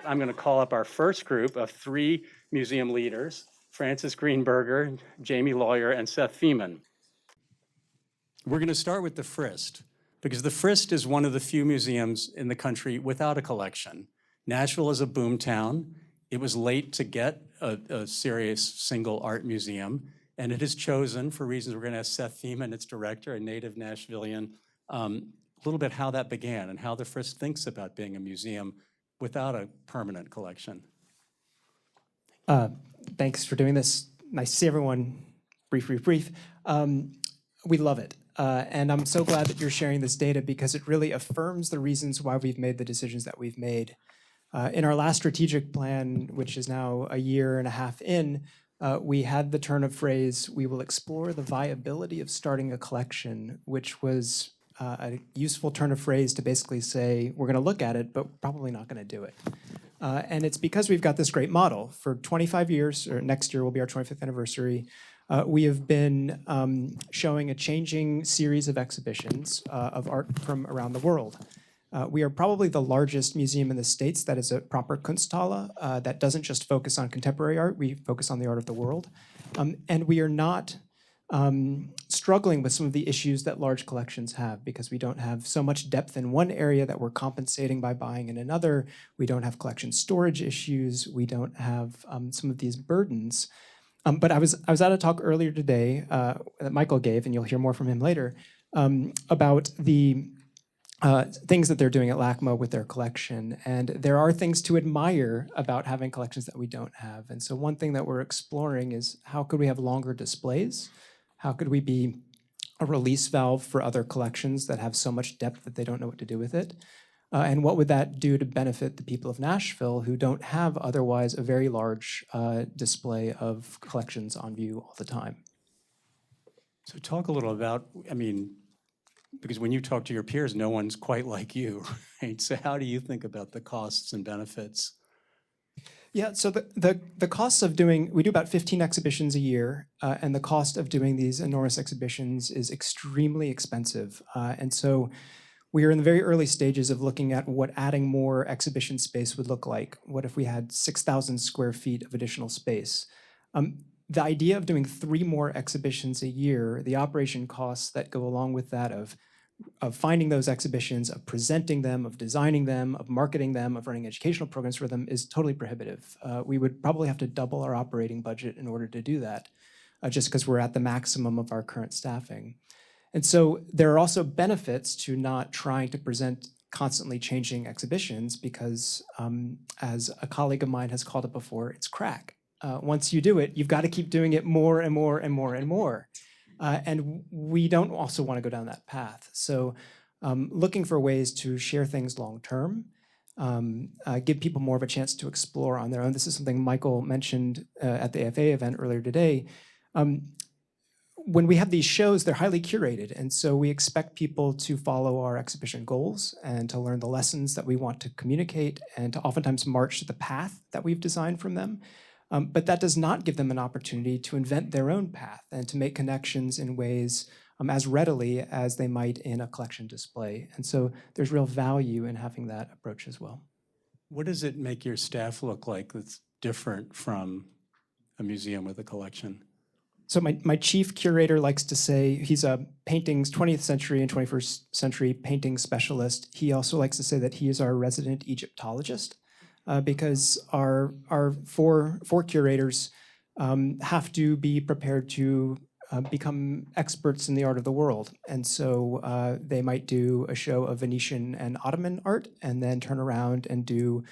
I'm going to call up our first group of 3 museum leaders, Francis Greenburger, Jamie Lawyer, and Seth Feman. We're going to start with the Frist, because the Frist is one of the few museums in the country without a collection. Nashville is a boom town. It was late to get a serious single art museum, and it has chosen, for reasons we're going to ask Seth Feman, its director, a native Nashvilleian, a little bit how that began and how the Frist thinks about being a museum without a permanent collection. Thanks for doing this. Nice to see everyone. Brief. We love it. And I'm so glad that you're sharing this data because it really affirms the reasons why we've made the decisions that we've made. In our last strategic plan, which is now a year and a half in, we had the turn of phrase, we will explore the viability of starting a collection, which was a useful turn of phrase to basically say, we're going to look at it, but probably not going to do it. And it's because we've got this great model. For 25 years, or next year will be our 25th anniversary, we have been showing a changing series of exhibitions of art from around the world. We are probably the largest museum in the States that is a proper Kunsthalle that doesn't just focus on contemporary art, we focus on the art of the world. And we are not struggling with some of the issues that large collections have because we don't have so much depth in one area that we're compensating by buying in another. We don't have collection storage issues. We don't have some of these burdens. But I was at a talk earlier today that Michael gave, and you'll hear more from him later, about the things that they're doing at LACMA with their collection. And there are things to admire about having collections that we don't have. And so one thing that we're exploring is how could we have longer displays? How could we be a release valve for other collections that have so much depth that they don't know what to do with it? And what would that do to benefit the people of Nashville who don't have otherwise a very large display of collections on view all the time? So talk a little about, because when you talk to your peers, no one's quite like you, right? So how do you think about the costs and benefits? Yeah, so the costs of we do about 15 exhibitions a year, and the cost of doing these enormous exhibitions is extremely expensive. And so we are in the very early stages of looking at what adding more exhibition space would look like. What if we had 6,000 square feet of additional space? The idea of doing 3 more exhibitions a year, the operation costs that go along with that of finding those exhibitions, of presenting them, of designing them, of marketing them, of running educational programs for them is totally prohibitive. We would probably have to double our operating budget in order to do that, just because we're at the maximum of our current staffing. And so there are also benefits to not trying to present constantly changing exhibitions because, as a colleague of mine has called it before, it's crack. Once you do it, you've got to keep doing it more and more and more and more. And we don't also want to go down that path. So looking for ways to share things long term, give people more of a chance to explore on their own. This is something Michael mentioned at the AFA event earlier today. When we have these shows, they're highly curated. And so we expect people to follow our exhibition goals and to learn the lessons that we want to communicate and to oftentimes march the path that we've designed from them. But that does not give them an opportunity to invent their own path and to make connections in ways as readily as they might in a collection display. And so there's real value in having that approach as well. What does it make your staff look like that's different from a museum with a collection? So my chief curator likes to say he's a 20th century and 21st century painting specialist. He also likes to say that he is our resident Egyptologist. Because our 4 curators have to be prepared to become experts in the art of the world. And so they might do a show of Venetian and Ottoman art and then turn around and do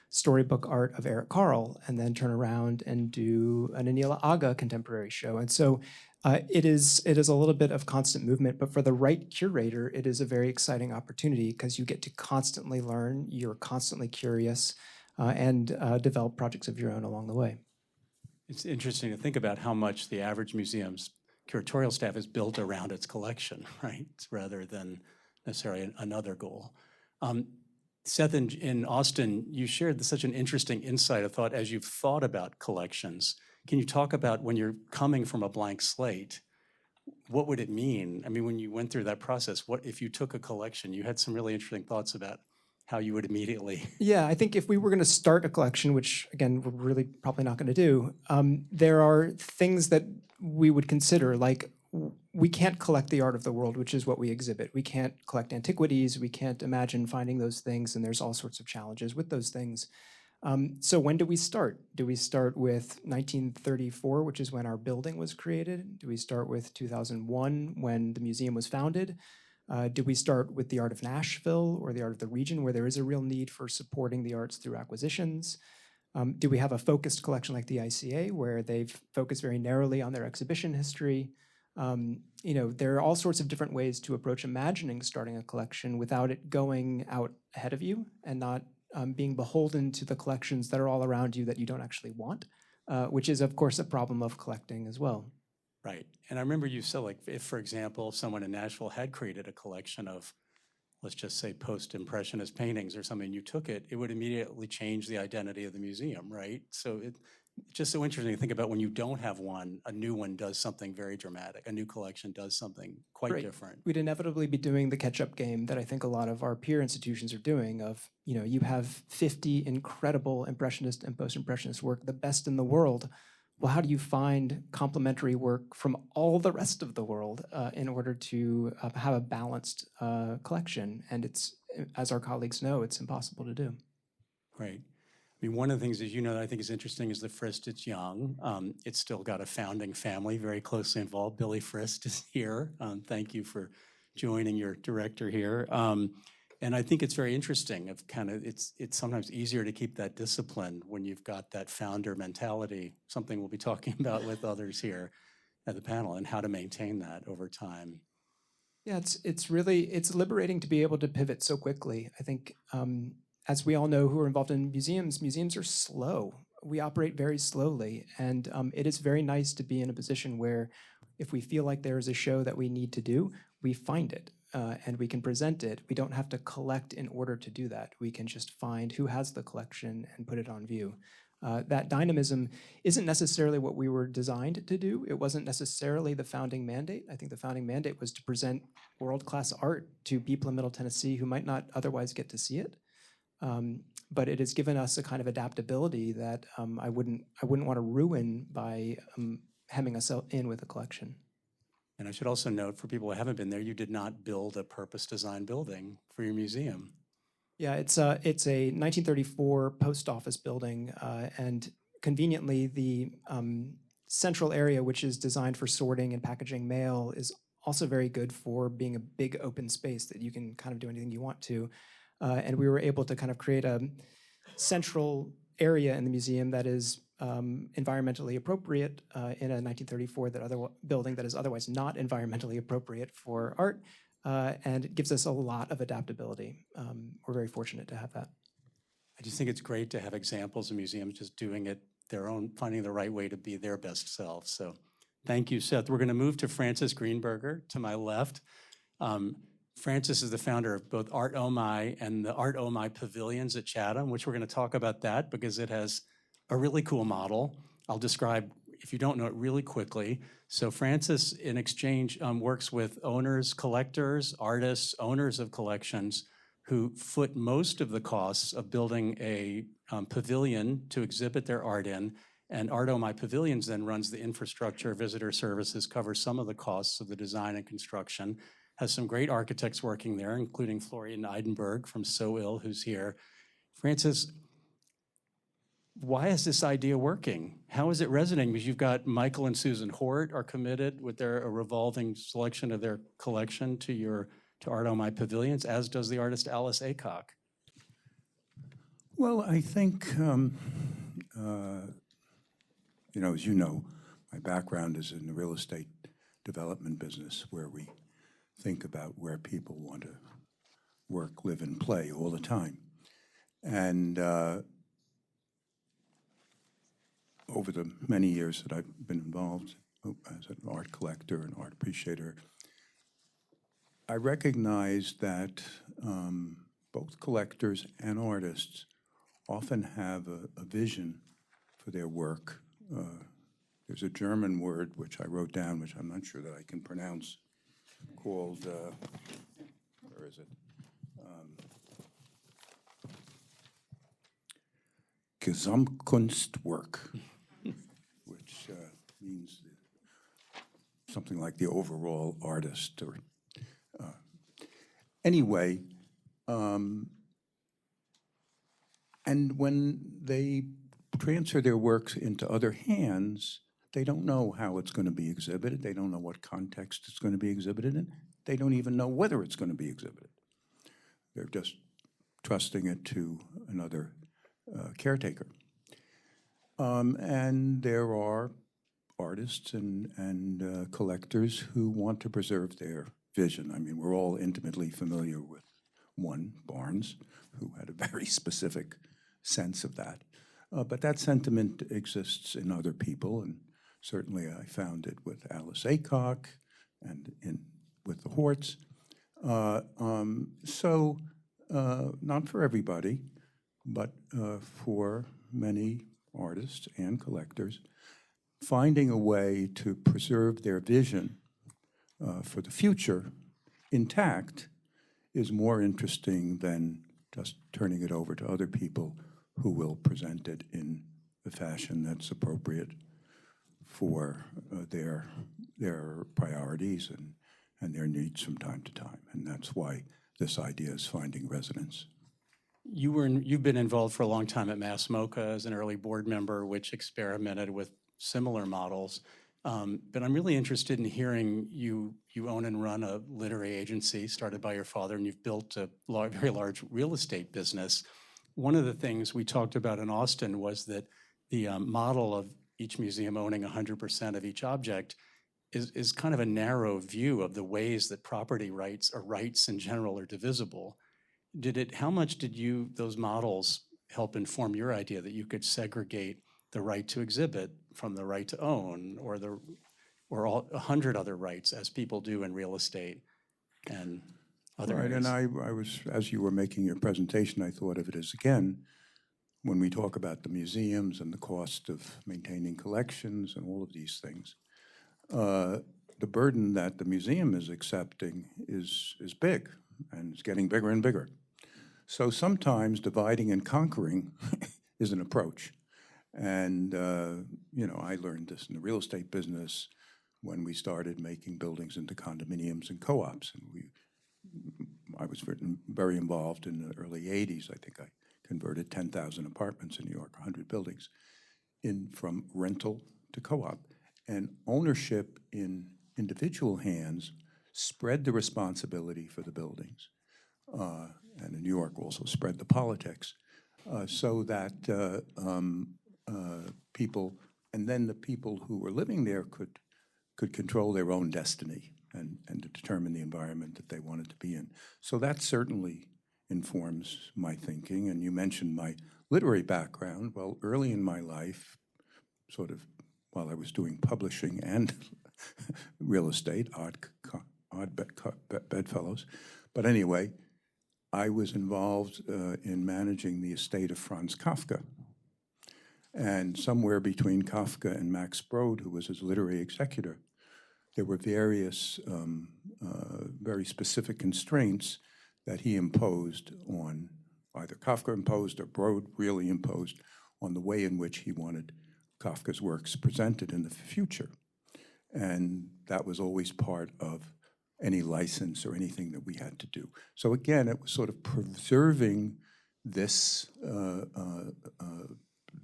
storybook art of Eric Carle and then turn around and do an Anila Aga contemporary show. And so it is a little bit of constant movement, but for the right curator, it is a very exciting opportunity because you get to constantly learn, you're constantly curious, and develop projects of your own along the way. It's interesting to think about how much the average museum's curatorial staff is built around its collection, right? Rather than necessarily another goal. Seth, in Austin, you shared such an interesting insight, I thought, as you've thought about collections. Can you talk about when you're coming from a blank slate, what would it mean? I mean, when you went through that process, what if you took a collection? You had some really interesting thoughts about how you would immediately. Yeah, I think if we were going to start a collection, which again, we're really probably not going to do, there are things that we would consider, like we can't collect the art of the world, which is what we exhibit. We can't collect antiquities. We can't imagine finding those things, and there's all sorts of challenges with those things. So when do we start? Do we start with 1934, which is when our building was created? Do we start with 2001, when the museum was founded? Do we start with the art of Nashville or the art of the region, where there is a real need for supporting the arts through acquisitions? Do we have a focused collection like the ICA, where they've focused very narrowly on their exhibition history? There are all sorts of different ways to approach imagining starting a collection without it going out ahead of you and not being beholden to the collections that are all around you that you don't actually want, which is, of course, a problem of collecting as well. Right. And I remember you said, like, if, for example, someone in Nashville had created a collection of, let's just say, post-impressionist paintings or something, you took it, it would immediately change the identity of the museum, right? So it's just so interesting to think about when you don't have one, a new one does something very dramatic. A new collection does something quite different. We'd inevitably be doing the catch-up game that I think a lot of our peer institutions are doing of, you have 50 incredible impressionist and post-impressionist work, the best in the world. Well, how do you find complementary work from all the rest of the world in order to have a balanced collection? And it's, as our colleagues know, it's impossible to do. Right. I mean, one of the things, as you know, that I think is interesting is the Frist. It's young. It's still got a founding family very closely involved. Billy Frist is here. Thank you for joining your director here. And I think it's very interesting. It's sometimes easier to keep that discipline when you've got that founder mentality, something we'll be talking about with others here at the panel, and how to maintain that over time. Yeah, it's liberating to be able to pivot so quickly. I think, as we all know who are involved in museums are slow. We operate very slowly, and it is very nice to be in a position where if we feel like there is a show that we need to do, we find it. And we can present it. We don't have to collect in order to do that. We can just find who has the collection and put it on view. That dynamism isn't necessarily what we were designed to do. It wasn't necessarily the founding mandate. I think the founding mandate was to present world-class art to people in Middle Tennessee who might not otherwise get to see it. But it has given us a kind of adaptability that I wouldn't want to ruin by hemming us in with a collection. And I should also note, for people who haven't been there, you did not build a purpose-designed building for your museum. Yeah, it's a 1934 post office building, and conveniently the central area, which is designed for sorting and packaging mail, is also very good for being a big open space that you can kind of do anything you want to. And we were able to kind of create a central area in the museum that is environmentally appropriate in a 1934 building that is otherwise not environmentally appropriate for art, and it gives us a lot of adaptability. We're very fortunate to have that. I just think it's great to have examples of museums just doing it their own, finding the right way to be their best self. So thank you, Seth. We're going to move to Francis Greenburger to my left. Francis is the founder of both Art Omi and the Art Omi Pavilions at Chatham, which we're going to talk about that because it has a really cool model. I'll describe, if you don't know it, really quickly. So Francis, in exchange, works with owners, collectors, artists, owners of collections who foot most of the costs of building a pavilion to exhibit their art in. And Art Omi Pavilions then runs the infrastructure, visitor services, covers some of the costs of the design and construction, has some great architects working there, including Florian Eidenberg from So Ill, who's here. Francis, why is this idea working? How is it resonating? Because you've got Michael and Susan Hort are committed with a revolving selection of their collection to Art Omi Pavilions, as does the artist Alice Aycock. Well, I think, as you know, my background is in the real estate development business, where we think about where people want to work, live, and play all the time. And over the many years that I've been involved as an art collector and art appreciator, I recognize that both collectors and artists often have a vision for their work there's a German word which I wrote down, which I'm not sure that I can pronounce, called, where is it? Gesamtkunstwerk, which means something like the overall artist. Or anyway, and when they transfer their works into other hands, they don't know how it's going to be exhibited. They don't know what context it's going to be exhibited in. They don't even know whether it's going to be exhibited. They're just trusting it to another caretaker. And there are artists and collectors who want to preserve their vision. I mean, we're all intimately familiar with one, Barnes, who had a very specific sense of that. But that sentiment exists in other people, and certainly I found it with Alice Aycock and with the Horts. So not for everybody, but for many artists and collectors, finding a way to preserve their vision for the future intact is more interesting than just turning it over to other people who will present it in the fashion that's appropriate for their priorities and their needs from time to time. And that's why this idea is finding resonance. You've been involved for a long time at Mass MoCA as an early board member, which experimented with similar models. But I'm really interested in hearing you own and run a literary agency started by your father, and you've built a very large real estate business. One of the things we talked about in Austin was that the model of each museum owning 100% of each object is kind of a narrow view of the ways that property rights or rights in general are divisible. How much did those models help inform your idea that you could segregate the right to exhibit from the right to own, or all 100 other rights, as people do in real estate and other areas? And I was, as you were making your presentation, I thought of it as, again, when we talk about the museums and the cost of maintaining collections and all of these things, the burden that the museum is accepting is big, and it's getting bigger and bigger. So sometimes dividing and conquering is an approach. And, I learned this in the real estate business when we started making buildings into condominiums and co-ops. And I was very involved in the early 80s. I think I converted 10,000 apartments in New York, 100 buildings, from rental to co-op. And ownership in individual hands spread the responsibility for the buildings. And in New York also spread the politics, so that people, and then the people who were living there could control their own destiny and to determine the environment that they wanted to be in. So that certainly informs my thinking. And you mentioned my literary background. Well, early in my life, sort of while I was doing publishing and real estate, odd bedfellows. But anyway, I was involved in managing the estate of Franz Kafka. And somewhere between Kafka and Max Brod, who was his literary executor, there were various very specific constraints that he imposed on, either Kafka imposed or Brod really imposed, on the way in which he wanted Kafka's works presented in the future. And that was always part of any license or anything that we had to do. So again, it was sort of preserving this,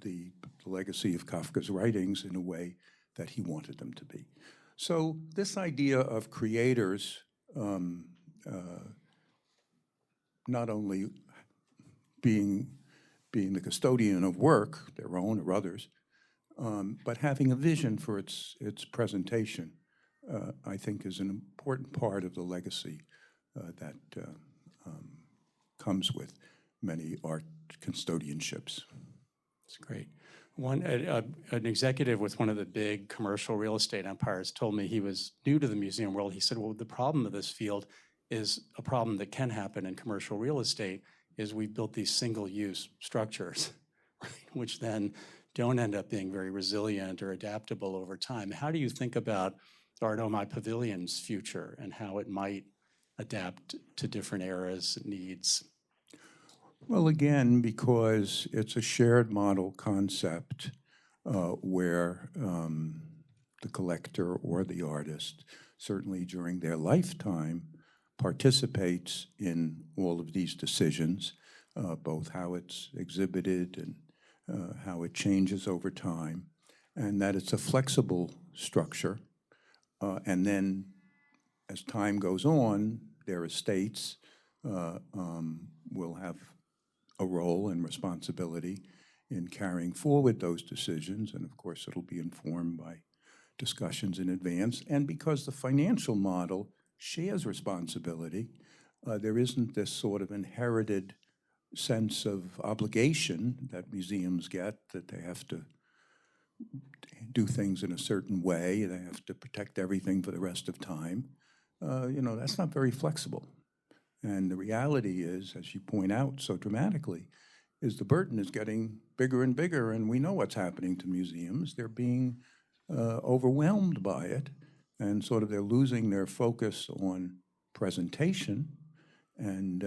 the legacy of Kafka's writings in a way that he wanted them to be. So this idea of creators not only being the custodian of work, their own or others, but having a vision for its presentation, I think is an important part of the legacy that comes with many art custodianships. That's great. An executive with one of the big commercial real estate empires told me he was new to the museum world. He said, well, the problem of this field is a problem that can happen in commercial real estate is we've built these single-use structures, right, which then don't end up being very resilient or adaptable over time. How do you think about Art Omi Pavilions' future and how it might adapt to different eras, needs? Well, again, because it's a shared model concept where the collector or the artist, certainly during their lifetime, participates in all of these decisions, both how it's exhibited and how it changes over time, and that it's a flexible structure. And then as time goes on, their estates will have a role and responsibility in carrying forward those decisions, and of course it'll be informed by discussions in advance. And because the financial model shares responsibility, there isn't this sort of inherited sense of obligation that museums get, that they have to do things in a certain way, they have to protect everything for the rest of time. That's not very flexible. And the reality is, as you point out so dramatically, is the burden is getting bigger and bigger, and we know what's happening to museums. They're being overwhelmed by it, and sort of they're losing their focus on presentation, and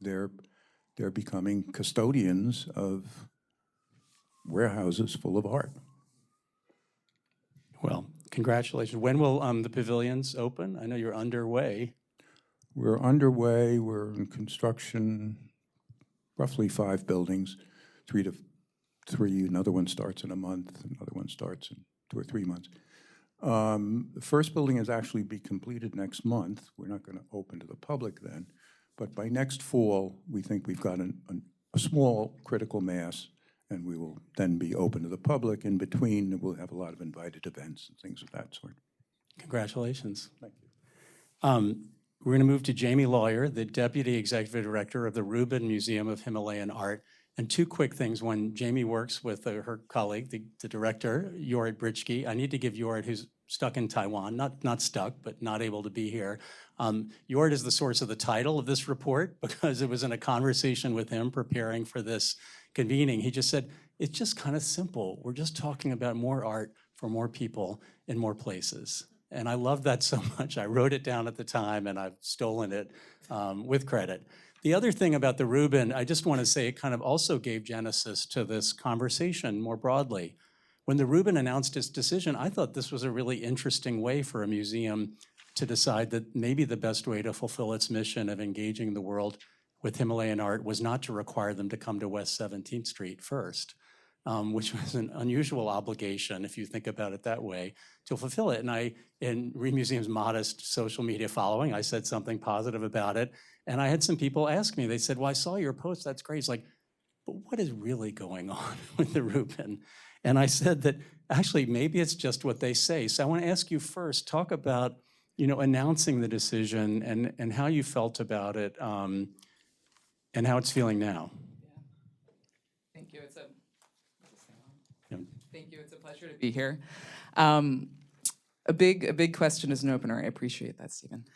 they're becoming custodians of warehouses full of art. Well, congratulations. When will the pavilions open? I know you're underway. We're underway. We're in construction, roughly 5 buildings, 3 to 3. Another one starts in a month. Another one starts in 2 or 3 months. The first building is actually be completed next month. We're not going to open to the public then. But by next fall, we think we've got a small critical mass, and we will then be open to the public. In between, we'll have a lot of invited events and things of that sort. Congratulations. Thank you. We're going to move to Jamie Lawyer, the Deputy Executive Director of the Rubin Museum of Himalayan Art. And 2 quick things. One, Jamie works with her colleague, the director, Jorrit Britschke. I need to give Jorrit, who's stuck in Taiwan, not stuck, but not able to be here. Jorrit is the source of the title of this report because it was in a conversation with him preparing for this convening. He just said, it's just kind of simple. We're just talking about more art for more people in more places. And I love that so much. I wrote it down at the time, and I've stolen it with credit. The other thing about the Rubin, I just want to say it kind of also gave genesis to this conversation more broadly. When the Rubin announced its decision, I thought this was a really interesting way for a museum to decide that maybe the best way to fulfill its mission of engaging the world with Himalayan art was not to require them to come to West 17th Street first, which was an unusual obligation, if you think about it that way, to fulfill it. And in Remuseum's modest social media following, I said something positive about it. And I had some people ask me, they said, well, I saw your post, that's great. It's like, but what is really going on with the Rubin? And I said that actually maybe it's just what they say. So I want to ask you first, talk about announcing the decision and how you felt about it and how it's feeling now. Thank you. Yeah. Thank you. It's a pleasure to be here. A big question is an opener. I appreciate that, Stephen.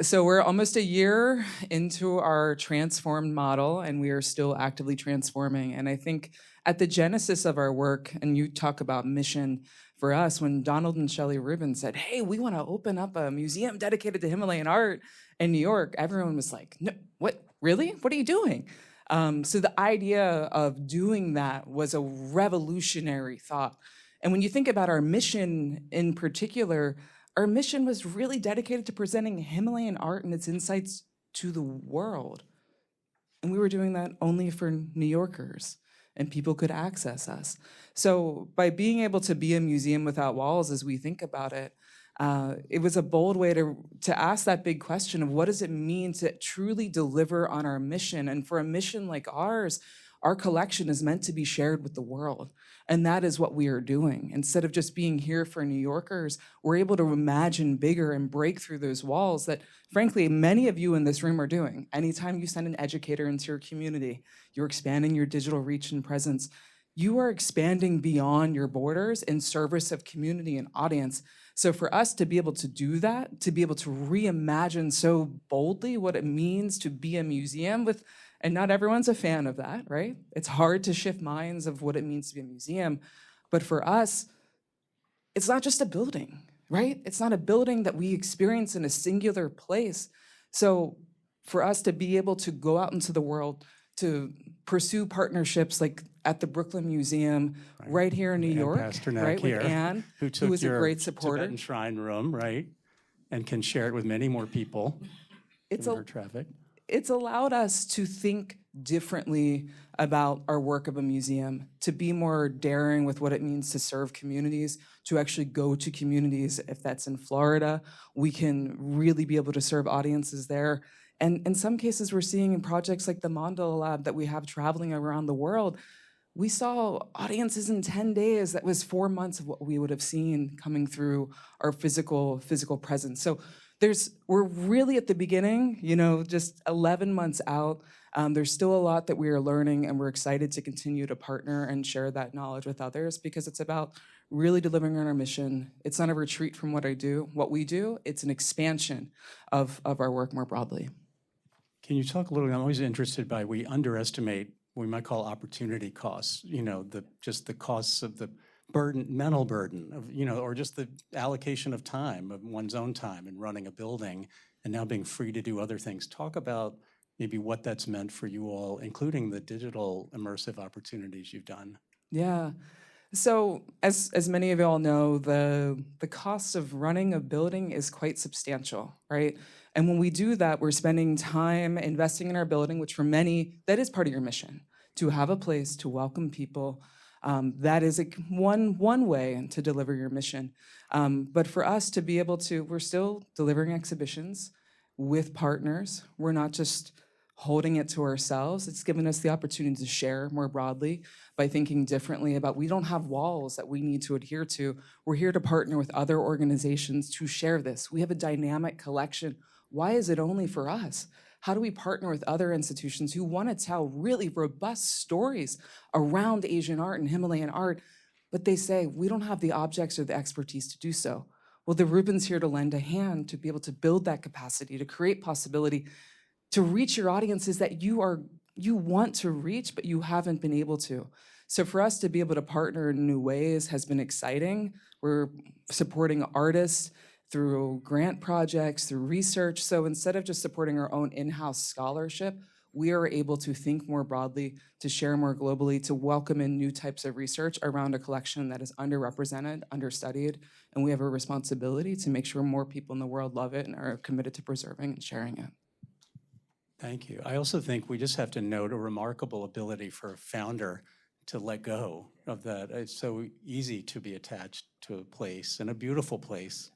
So we're almost a year into our transformed model, and we are still actively transforming. And I think at the genesis of our work, and you talk about mission for us, when Donald and Shelley Rubin said, hey, we want to open up a museum dedicated to Himalayan art in New York, everyone was like, no, what, really? What are you doing? So the idea of doing that was a revolutionary thought. And when you think about our mission in particular, our mission was really dedicated to presenting Himalayan art and its insights to the world. And we were doing that only for New Yorkers, and people could access us. So by being able to be a museum without walls, as we think about it, it was a bold way to ask that big question of what does it mean to truly deliver on our mission? And for a mission like ours, our collection is meant to be shared with the world. And that is what we are doing. Instead of just being here for New Yorkers, we're able to imagine bigger and break through those walls that, frankly, many of you in this room are doing. Anytime you send an educator into your community, you're expanding your digital reach and presence. You are expanding beyond your borders in service of community and audience. So for us to be able to do that, to be able to reimagine so boldly what it means to be a museum with And not everyone's a fan of that, right? It's hard to shift minds of what it means to be a museum. But for us, it's not just a building, right? It's not a building that we experience in a singular place. So for us to be able to go out into the world, to pursue partnerships like at the Brooklyn Museum, right here in New York, right, with Anne, who took was a your great supporter. Tibetan shrine room, right, and can share it with many more people. It's given her traffic. It's allowed us to think differently about our work of a museum, to be more daring with what it means to serve communities, to actually go to communities. If that's in Florida, we can really be able to serve audiences there. And in some cases, we're seeing in projects like the Mandala Lab that we have traveling around the world, we saw audiences in 10 days. That was 4 months of what we would have seen coming through our physical presence. So we're really at the beginning, just 11 months out. There's still a lot that we are learning, and we're excited to continue to partner and share that knowledge with others, because it's about really delivering on our mission. It's not a retreat from what we do. It's an expansion of our work more broadly. Can you talk a little? I'm always interested by, we underestimate what we might call opportunity costs. Just the costs of the mental burden of, or just the allocation of time, of one's own time in running a building, and now being free to do other things. Talk about maybe what that's meant for you all, including the digital immersive opportunities you've done. Yeah. So as many of you all know, the cost of running a building is quite substantial, right? And when we do that, we're spending time investing in our building, which for many, that is part of your mission, to have a place to welcome people. That is one way to deliver your mission. But for us to be able to, we're still delivering exhibitions with partners. We're not just holding it to ourselves. It's given us the opportunity to share more broadly by thinking differently about, we don't have walls that we need to adhere to. We're here to partner with other organizations to share this. We have a dynamic collection. Why is it only for us? How do we partner with other institutions who want to tell really robust stories around Asian art and Himalayan art, but they say, we don't have the objects or the expertise to do so? Well, the Rubin's here to lend a hand to be able to build that capacity, to create possibility, to reach your audiences that you want to reach, but you haven't been able to. So for us to be able to partner in new ways has been exciting. We're supporting artists through grant projects, through research. So instead of just supporting our own in-house scholarship, we are able to think more broadly, to share more globally, to welcome in new types of research around a collection that is underrepresented, understudied, and we have a responsibility to make sure more people in the world love it and are committed to preserving and sharing it. Thank you. I also think we just have to note a remarkable ability for a founder to let go of that. It's so easy to be attached to a place, and a beautiful place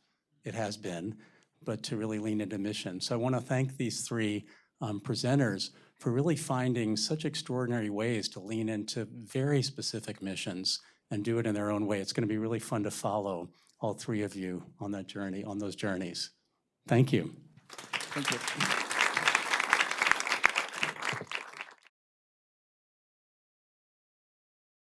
it has been, but to really lean into mission. So I want to thank these three presenters for really finding such extraordinary ways to lean into very specific missions and do it in their own way. It's going to be really fun to follow all three of you on that journey, on those journeys. Thank you. Thank you.